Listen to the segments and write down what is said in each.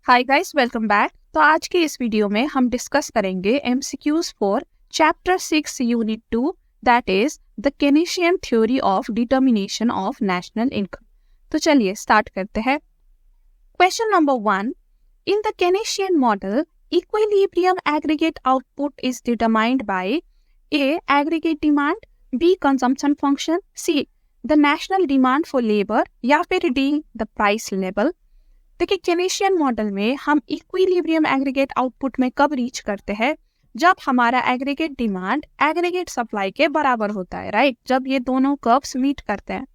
Hi guys, welcome back. तो आज के इस वीडियो में हम डिस्कस करेंगे MCQs for chapter 6 unit 2 that is the Keynesian theory of determination of national income. तो चलिए स्टार्ट करते हैं। Question number 1, in the Keynesian model equilibrium aggregate output is determined by a aggregate demand, B consumption function, C the national demand for labour या फिर D the price level. देखिए, केनेशियन model में हम equilibrium aggregate output में कब reach करते हैं? जब हमारा एग्रीगेट डिमांड एग्रीगेट सप्लाई के बराबर होता है, राइट? जब ये दोनों कर्व्स मीट करते हैं।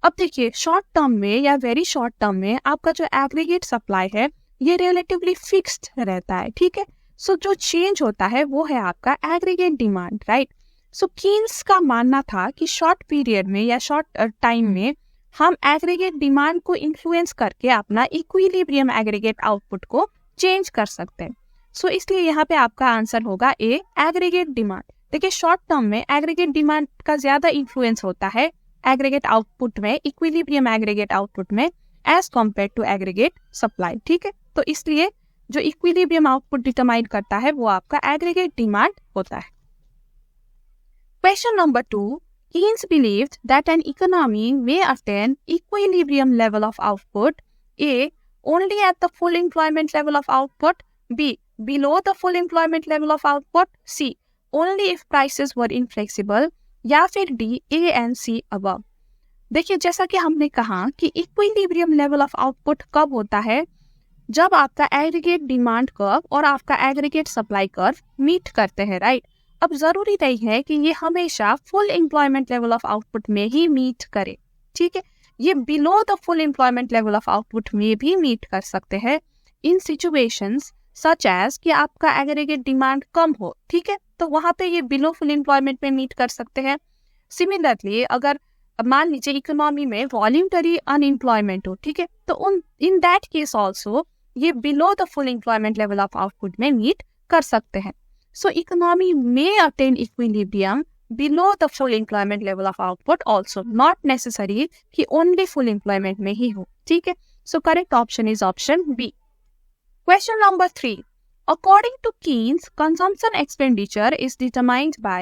अब देखिए, शॉर्ट टर्म में या वेरी शॉर्ट टर्म में आपका जो एग्रीगेट सप्लाई है ये रिलेटिवली फिक्स्ड रहता है, ठीक है। सो जो चेंज होता है वो है आपका एग्रीगेट डिमांड, राइट? सो कीन्स का मानना था कि शॉर्ट पीरियड में या शॉर्ट टाइम में हम एग्रीगेट डिमांड को इन्फ्लुएंस करके अपना इक्विलिब्रियम एग्रीगेट आउटपुट को चेंज कर सकते हैं। सो इसलिए यहाँ पे आपका आंसर होगा ए, एग्रीगेट डिमांड। देखिए, शॉर्ट टर्म में एग्रीगेट डिमांड का ज्यादा इन्फ्लुएंस होता है एग्रीगेट आउटपुट में, इक्विलिब्रियम एग्रीगेट आउटपुट में, as compare to aggregate supply, ठीक है। तो इसलिए जो इक्विलिब्रियम आउटपुट डिटरमाइन करता है वो आपका एग्रीगेट डिमांड होता है। Question number 2, Keynes believed that an economy may attain equilibrium level of output, A, only at the full employment level of output, B, below the full employment level of output, C, only if prices were inflexible, या फिर D, A and C above। देखिए, जैसा कि हमने कहा कि equilibrium level of output कब होता है? जब आपका एग्रीगेट डिमांड कर्व और आपका एग्रीगेट सप्लाई कर्व मीट करते हैं, राइट? अब जरूरी नहीं है कि ये हमेशा full employment level of output में ही मीट करे, ठीक है। ये below the full employment level of output में भी मीट कर सकते हैं इन सिचुएशंस सच एज कि आपका एग्रीगेट डिमांड कम हो, ठीक है। तो वहां पे ये बिलो फुल एम्प्लॉयमेंट में मीट कर सकते हैं। सिमिलरली, अगर मान लीजिए इकोनॉमी में वॉल्यूंटरी अनएम्प्लॉयमेंट हो, ठीक है, तो इन दैट केस ऑल्सो ये below the full employment level of output में मीट कर सकते हैं। So economy may attain equilibrium below the full employment level of output also, not necessary कि only full employment में ही हो, ठीक है। So correct option is option B. Question number 3. According to Keynes, consumption expenditure is determined by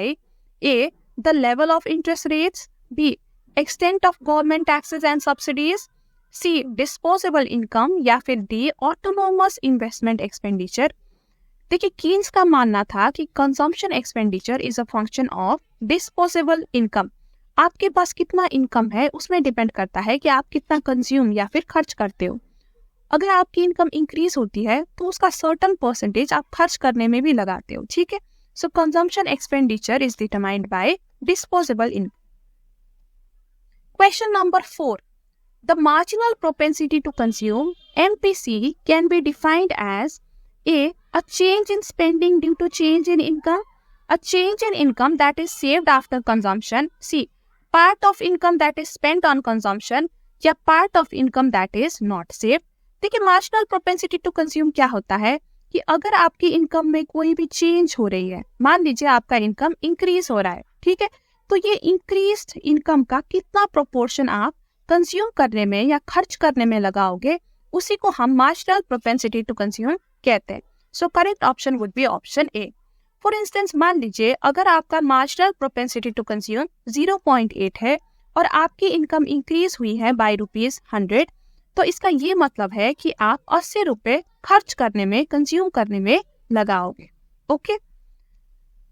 A, the level of interest rates, B, extent of government taxes and subsidies, C, disposable income, या फिर D, autonomous investment expenditure। देखिए, Keynes का मानना था कि consumption expenditure is a function of disposable income. आपके पास कितना income है उसमें डिपेंड करता है कि आप कितना कंज्यूम या फिर खर्च करते हो। अगर आपकी इनकम इंक्रीज होती है तो उसका सर्टेन परसेंटेज आप खर्च करने में भी लगाते हो, ठीक है। So consumption expenditure is determined by disposable income. Question number 4, the marginal propensity to consume MPC can be defined as A, a change in spending due to change in income, a change in income that is saved after consumption, C, part of income that is spent on consumption, या part of income that is not saved। देखिए, marginal propensity to consume क्या होता है कि अगर आपकी income में कोई भी चेंज हो रही है, मान लीजिए आपका इनकम इंक्रीज हो रहा है, ठीक है, तो ये इंक्रीज्ड इनकम का कितना प्रोपोर्शन आप कंज्यूम करने में या खर्च करने में लगाओगे, उसी को हम मार्जिनल प्रोपेंसिटी टू कंज्यूम कहते हैं। सो correct option would be option A. For instance, मान लीजिए अगर आपका मार्जिनल प्रोपेंसिटी टू कंज्यूम 0.8 है और आपकी इनकम इंक्रीज हुई है बाय ₹100, तो इसका ये मतलब है कि आप 80 रुपए खर्च करने में, कंज्यूम करने में लगाओगे। ओके,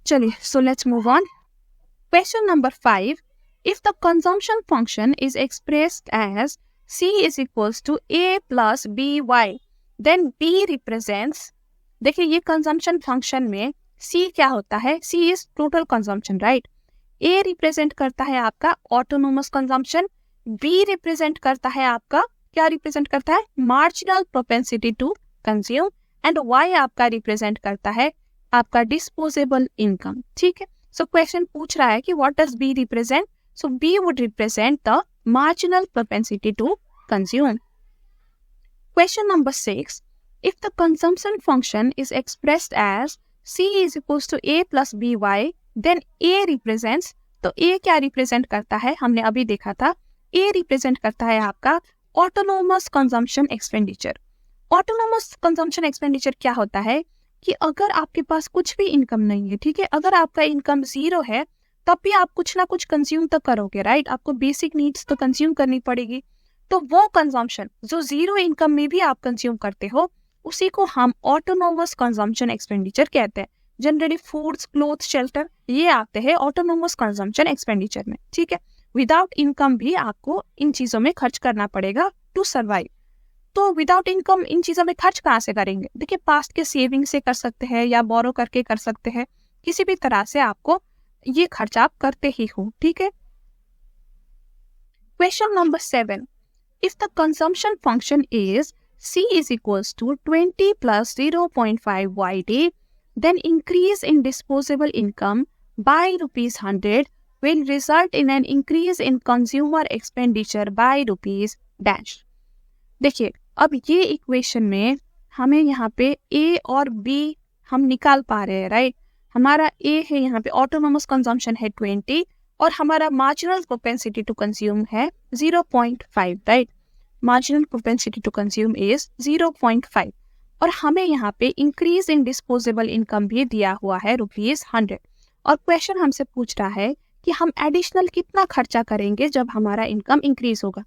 चलिए, so let's move on. Question number 5, if the consumption function is expressed as C is equals to A plus BY, then B represents, देखिए ये कंजम्पशन फंक्शन में C क्या होता है? C is total consumption, right? A represent करता है आपका autonomous consumption, B represent करता है आपका, क्या रिप्रेजेंट करता है? Marginal propensity to consume, and Y आपका रिप्रेजेंट करता है आपका डिस्पोजेबल इनकम, ठीक है। सो क्वेश्चन पूछ रहा है कि what does B represent? So B would represent the marginal propensity to consume. Question number 6. If the consumption function is expressed as C is equals to A plus BY, then A represents, तो A क्या represent करता है? हमने अभी देखा था, A represent करता है आपका autonomous consumption expenditure. Autonomous consumption expenditure क्या होता है कि अगर आपके पास कुछ भी इनकम नहीं है, ठीक है, अगर आपका इनकम जीरो है तब भी आप कुछ ना कुछ कंज्यूम तो करोगे, राइट, आपको बेसिक नीड्स तो कंज्यूम करनी पड़ेगी। तो वो कंजम्पशन जो जीरो इनकम में भी आप कंज्यूम करते हो उसी को हम ऑटोनोमस कंजम्पशन एक्सपेंडिचर कहते हैं। जनरली फूड्स, क्लोथ, शेल्टर ये आते हैं ऑटोनोमस कंजम्पशन एक्सपेंडिचर में, ठीक है। विदाउट इनकम भी आपको इन चीजों में खर्च करना पड़ेगा टू सर्वाइव। तो विदाउट इनकम इन चीजों में खर्च कहाँ से करेंगे? देखिए, पास्ट के सेविंग से कर सकते हैं या बोरो करके कर सकते हैं, किसी भी तरह से आपको ये खर्च आप करते ही हो, ठीक है। Question number 7, if the consumption function is C is equals to 20 plus 0.5 YD, then increase in disposable income by rupees 100 will result in an increase in consumer expenditure by rupees dash। देखिए, अब ये equation में हमें यहाँ पे A और B हम निकाल पा रहे हैं, राइट। हमारा A है यहाँ पे ऑटोनोमस कंजम्पशन है 20 और हमारा मार्जिनल प्रोपेंसिटी टू कंज्यूम है 0.5, right. Marginal propensity to consume is 0.5 और हमें यहाँ पे इंक्रीज इन डिस्पोजेबल इनकम भी दिया हुआ है रुपीज 100 और क्वेश्चन हमसे पूछ रहा है कि हम एडिशनल कितना खर्चा करेंगे जब हमारा इनकम इंक्रीज होगा।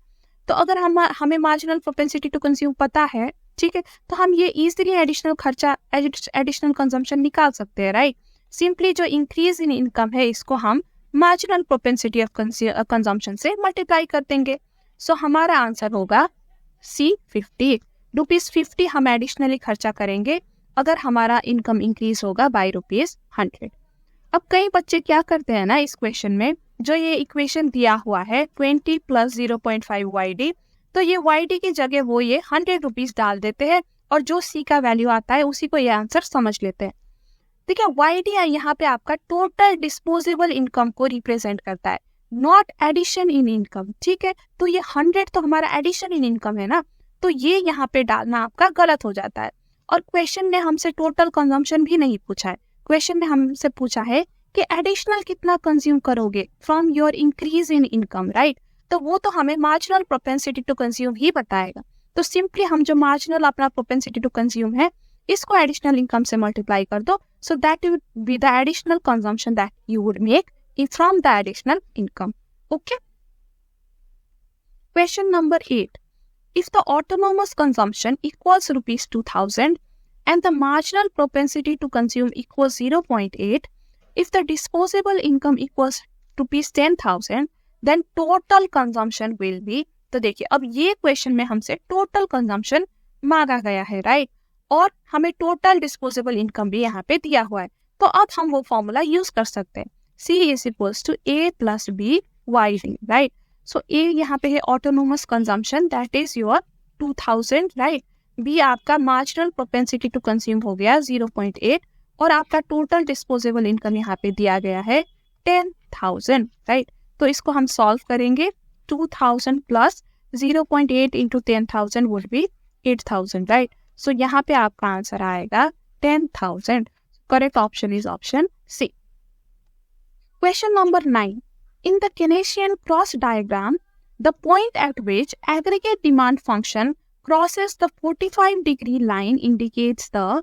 तो अगर हमें मार्जिनल प्रोपेंसिटी टू कंज्यूम पता है, ठीक है, तो हम ये इजीली एडिशनल खर्चा, एडिशनल कंजम्पशन निकाल सकते हैं, राइट। सिंपली जो इंक्रीज इन इनकम है इसको हम मार्जिनल प्रोपेंसिटी ऑफ कंजम्पशन से मल्टीप्लाई कर देंगे। सो हमारा आंसर होगा C 50 रुपीज 50 हम एडिशनली खर्चा करेंगे अगर हमारा इनकम इंक्रीज होगा बाय रुपीज 100। अब कई बच्चे क्या करते हैं ना, इस क्वेश्चन में जो ये इक्वेशन दिया हुआ है 20 प्लस 0.5 YD, तो ये YD की जगह वो ये 100 रुपीज डाल देते हैं और जो C का वैल्यू आता है उसी को ये आंसर समझ लेते हैं। देखिए, YD यहाँ पे आपका टोटल डिस्पोजेबल इनकम को रिप्रेजेंट करता है, नॉट एडिशन इन इनकम, ठीक है। तो ये 100 तो हमारा एडिशन इन इनकम है ना, तो ये यहाँ पे डालना आपका गलत हो जाता है। और क्वेश्चन ने हमसे टोटल कंजम्पशन भी नहीं पूछा है, क्वेश्चन ने हमसे पूछा है कि एडिशनल कितना कंज्यूम करोगे from your increase in income, right. तो वो तो हमें मार्जिनल प्रोपेंसिटी टू कंज्यूम ही बताएगा। तो सिंपली हम जो मार्जिनल अपना प्रोपेंसिटी टू कंज्यूम है इसको एडिशनल इनकम से मल्टीप्लाई कर दो, so that will be the additional consumption that you would make from the additional income. Okay. Question number 8. If the autonomous consumption equals rupees 2000 and the marginal propensity to consume equals 0.8, if the disposable income equals rupees 10,000, then total consumption will be, तो देखिए अब ये question में हमसे total consumption मांगा गया है, right, और हमें टोटल डिस्पोजेबल इनकम भी यहाँ पे दिया हुआ है। तो अब हम वो फॉर्मूला यूज कर सकते हैं, C is equals to A plus B YD, right? So A यहाँ पे है autonomous consumption, that is your 2000, right? B आपका marginal propensity to consume हो गया 0.8 और आपका total disposable income यहाँ पे दिया गया है 10,000, right? तो इसको हम solve करेंगे, 2000 plus 0.8 into 10,000 would be 8,000, right? So यहाँ पे आपका आंसर आएगा 10,000. Correct option is option C. Question number 9. In the Keynesian cross diagram, the point at which aggregate demand function crosses the 45-degree line indicates the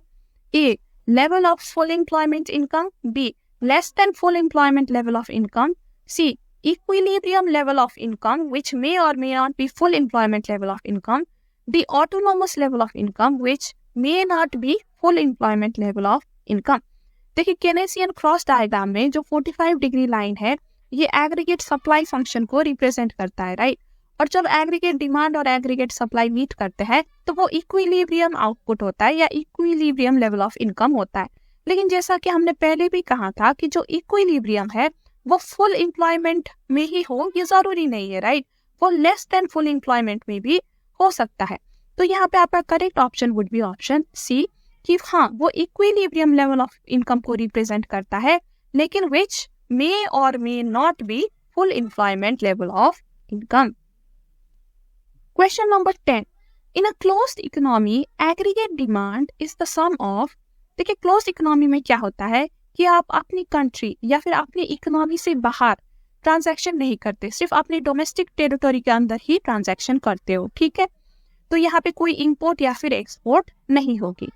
A. Level of full employment income, B. Less than full employment level of income, C. Equilibrium level of income which may or may not be full employment level of income, D. Autonomous level of income which may not be full employment level of income. देखिए, Keynesian cross diagram में जो 45 degree line है ये aggregate supply function को represent करता है, right. और जब एग्रीगेट डिमांड और एग्रीगेट सप्लाई मीट करते हैं तो वो इक्विलिब्रियम आउटपुट होता है या इक्विलिब्रियम लेवल ऑफ इनकम होता है। लेकिन जैसा कि हमने पहले भी कहा था कि जो इक्विलिब्रियम है वो फुल एम्प्लॉयमेंट में ही हो ये जरूरी नहीं है, राइट, वो लेस देन फुल एम्प्लॉयमेंट में भी हो सकता है। तो यहाँ पे आपका correct option would be option C कि हाँ वो इक्विलिब्रियम लेवल ऑफ इनकम को रिप्रेजेंट करता है लेकिन which may or may not be full employment level of income. Question number 10. In a closed economy aggregate demand is the sum of, देखिए closed economy में क्या होता है कि आप अपनी कंट्री या फिर अपनी इकोनॉमी से बाहर ट्रांजैक्शन नहीं करते, सिर्फ अपने डोमेस्टिक टेरिटोरी के अंदर ही ट्रांजैक्शन करते हो, ठीक है। तो यहाँ पे कोई इंपोर्ट या फिर एक्सपोर्ट नहीं होगी।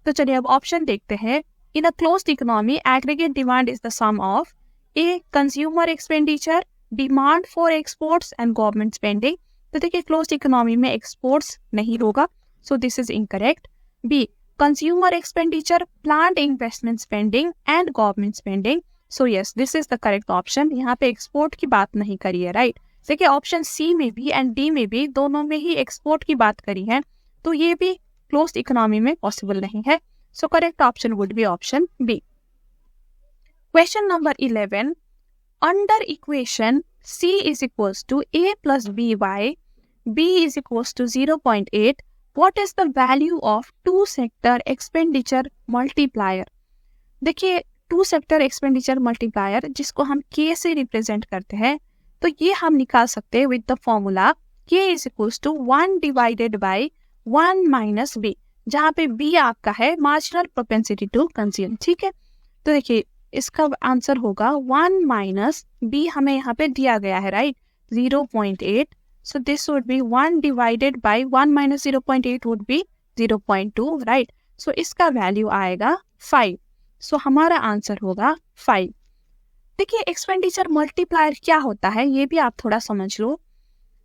तो चलिए अब ऑप्शन देखते हैं। In a closed economy aggregate demand is the sum of a consumer expenditure, demand for exports and government spending. तो देखिए क्लोज्ड इकोनॉमी में एक्सपोर्ट्स नहीं होगा, so this is incorrect. B consumer expenditure, plant investment spending and government spending. So yes, this is the correct option. यहाँ पे export की बात नहीं करी है, राइट। देखिए ऑप्शन सी में भी एंड डी में भी दोनों में ही एक्सपोर्ट की बात करी है, तो ये भी क्लोज्ड इकोनॉमी में पॉसिबल नहीं है। So correct option would be option B. Question number 11, under equation C is equals to A plus BY, B is equals to 0.8, what is the value of two sector expenditure multiplier? देखिए to sector expenditure multiplier जिसको हम K से represent करते हैं, तो ये हम निकाल सकते हैं with the formula K is equals to 1 divided by 1 minus B, जहाँ पे B आपका है मार्जिनल प्रोपेंसिटी टू कंज्यूम, ठीक है। तो देखिए इसका आंसर होगा 1 माइनस बी, हमें यहाँ पे दिया गया है, right, 0.8। So this would be 1 divided by 1 minus 0.8 would be 0.2, right. So इसका वैल्यू आएगा 5। सो हमारा आंसर होगा 5। देखिए एक्सपेंडिचर मल्टीप्लायर क्या होता है ये भी आप थोड़ा समझ लो।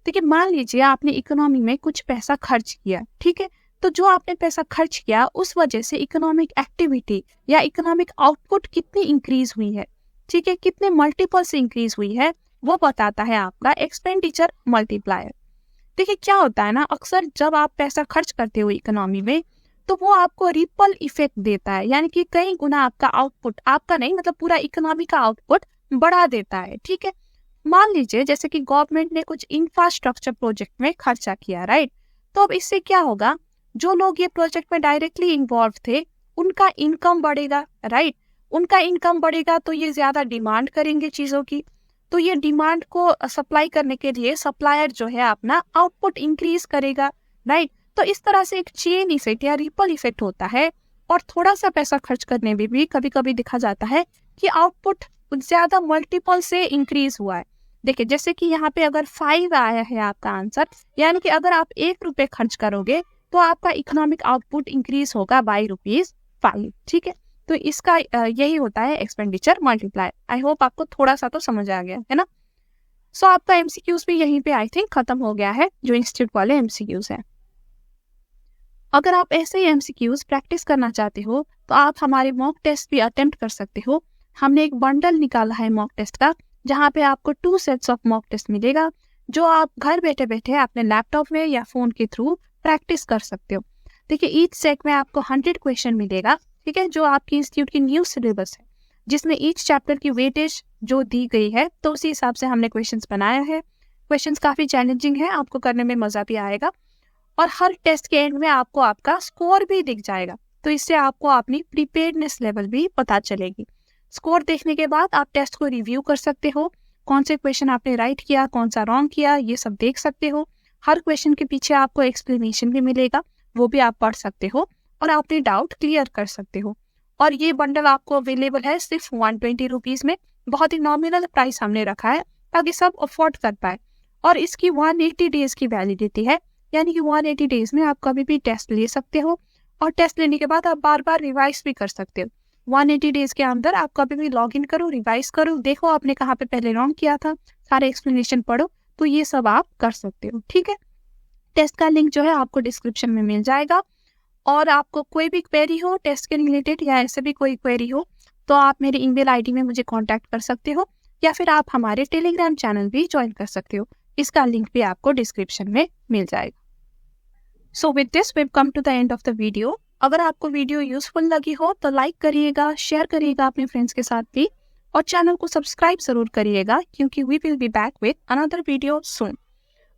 देखिए मान लीजिए आपने इकोनॉमी में कुछ पैसा खर्च किया, ठीक है, तो जो आपने पैसा खर्च किया उस वजह से इकोनॉमिक एक्टिविटी या इकोनॉमिक आउटपुट कितनी इंक्रीज हुई है, ठीक है, कितने मल्टीपल से इंक्रीज हुई है, वो बताता है आपका एक्सपेंडिचर मल्टीप्लायर। देखिए क्या होता है ना, अक्सर जब आप पैसा खर्च करते हो इकोनॉमी में तो वो आपको रिपल इफेक्ट देता है, यानी कि कई गुना आपका आउटपुट, आपका नहीं मतलब पूरा इकोनॉमी का आउटपुट बढ़ा देता है, ठीक है। मान लीजिए जैसे कि गवर्नमेंट ने कुछ इंफ्रास्ट्रक्चर प्रोजेक्ट में खर्चा किया, राइट, तो अब इससे क्या होगा, जो लोग ये प्रोजेक्ट में डायरेक्टली इन्वॉल्व थे उनका इनकम बढ़ेगा, राइट, उनका इनकम बढ़ेगा तो ये ज्यादा डिमांड करेंगे चीजों की, तो ये डिमांड को सप्लाई करने के लिए सप्लायर जो है अपना आउटपुट इंक्रीज करेगा, राइट। तो इस तरह से एक चेन इफेक्ट या रिपल इफेक्ट होता है। और थोड़ा सा पैसा खर्च करने में भी कभी कभी देखा जाता है कि आउटपुट ज्यादा मल्टीपल से इंक्रीज हुआ है। देखिए जैसे कि यहाँ पे अगर 5 आया है आपका आंसर, यानी कि अगर आप 1 रुपए खर्च करोगे तो आपका इकोनॉमिक आउटपुट इंक्रीज होगा बाय ₹5, ठीक है। तो इसका यही होता है एक्सपेंडिचर मल्टीप्लायर। आई होप आपको थोड़ा सा तो समझ आ गया है ना। सो आपका एमसीक्यूज भी यहीं पे आई थिंक खत्म हो गया है, जो इंस्टीट्यूट वाले एमसीक्यूज है। अगर आप ऐसे ही एमसीक्यूज प्रैक्टिस करना चाहते हो तो आप हमारे मॉक टेस्ट भी अटेम्प्ट कर सकते हो। हमने एक बंडल निकाला है मॉक टेस्ट का, जहाँ पे आपको 2 सेट्स ऑफ मॉक टेस्ट मिलेगा, जो आप घर बैठे बैठे अपने लैपटॉप में या फोन के थ्रू प्रैक्टिस कर सकते हो। देखिए ईच सेट में आपको 100 क्वेश्चन मिलेगा, ठीक है, जो आपकी इंस्टीट्यूट की न्यू सिलेबस है, जिसमें ईच चैप्टर की वेटेज जो दी गई है, तो उसी हिसाब से हमने क्वेश्चंस बनाया है। क्वेश्चंस काफी चैलेंजिंग है, आपको करने में मजा भी आएगा, और हर टेस्ट के एंड में आपको आपका स्कोर भी दिख जाएगा, तो इससे आपको अपनी प्रिपेयर्डनेस लेवल भी पता चलेगी। स्कोर देखने के बाद आप टेस्ट को रिव्यू कर सकते हो, कौन से क्वेश्चन आपने राइट किया, कौन सा रॉन्ग किया, ये सब देख सकते हो। हर क्वेश्चन के पीछे आपको एक्सप्लेनेशन भी मिलेगा, वो भी आप पढ़ सकते हो और अपने डाउट क्लियर कर सकते हो। और ये बंडल आपको अवेलेबल है सिर्फ 120 रुपीज में, बहुत ही नॉमिनल प्राइस हमने रखा है ताकि सब अफोर्ड कर पाए। और इसकी 180 डेज की वैलिडिटी है, यानी कि 180 डेज में आप कभी भी टेस्ट ले सकते हो, और टेस्ट लेने के बाद आप बार बार रिवाइज भी कर सकते हो। 180 डेज के अंदर आप कभी भी लॉग इन करो, रिवाइज करो, देखो आपने कहाँ पे पहले रॉन्ग किया था, सारे एक्सप्लेनेशन पढ़ो, तो ये सब आप कर सकते हो, ठीक है। टेस्ट का लिंक जो है आपको डिस्क्रिप्शन में मिल जाएगा। और आपको कोई भी क्वेरी हो टेस्ट के रिलेटेड या ऐसे भी कोई क्वेरी हो तो आप मेरे ईमेल आईडी में मुझे कांटेक्ट कर सकते हो, या फिर आप हमारे टेलीग्राम चैनल भी ज्वाइन कर सकते हो, इसका लिंक भी आपको डिस्क्रिप्शन में मिल जाएगा। So with this we come to the end of the video. अगर आपको वीडियो यूजफुल लगी हो तो लाइक करिएगा, शेयर करिएगा अपने फ्रेंड्स के साथ भी, और चैनल को सब्सक्राइब जरूर करिएगा, क्योंकि we will be back with another video soon.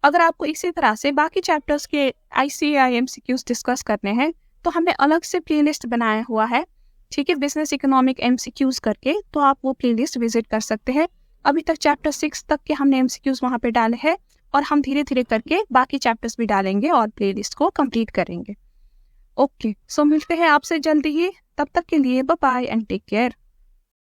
अगर आपको इसी तरह से बाकी चैप्टर्स के ICAI MCQs डिस्कस करने हैं तो हमने अलग से प्लेलिस्ट बनाया हुआ है, ठीक है, बिजनेस इकोनॉमिक MCQs करके, तो आप वो प्लेलिस्ट विजिट कर सकते हैं। अभी तक चैप्टर 6 तक के हमने MCQs वहाँ पे डाले हैं, और हम धीरे धीरे करके बाकी चैप्टर्स भी डालेंगे और प्लेलिस्ट को कंप्लीट करेंगे। ओके, सो मिलते हैं आपसे जल्दी ही, तब तक के लिए bye bye and take care.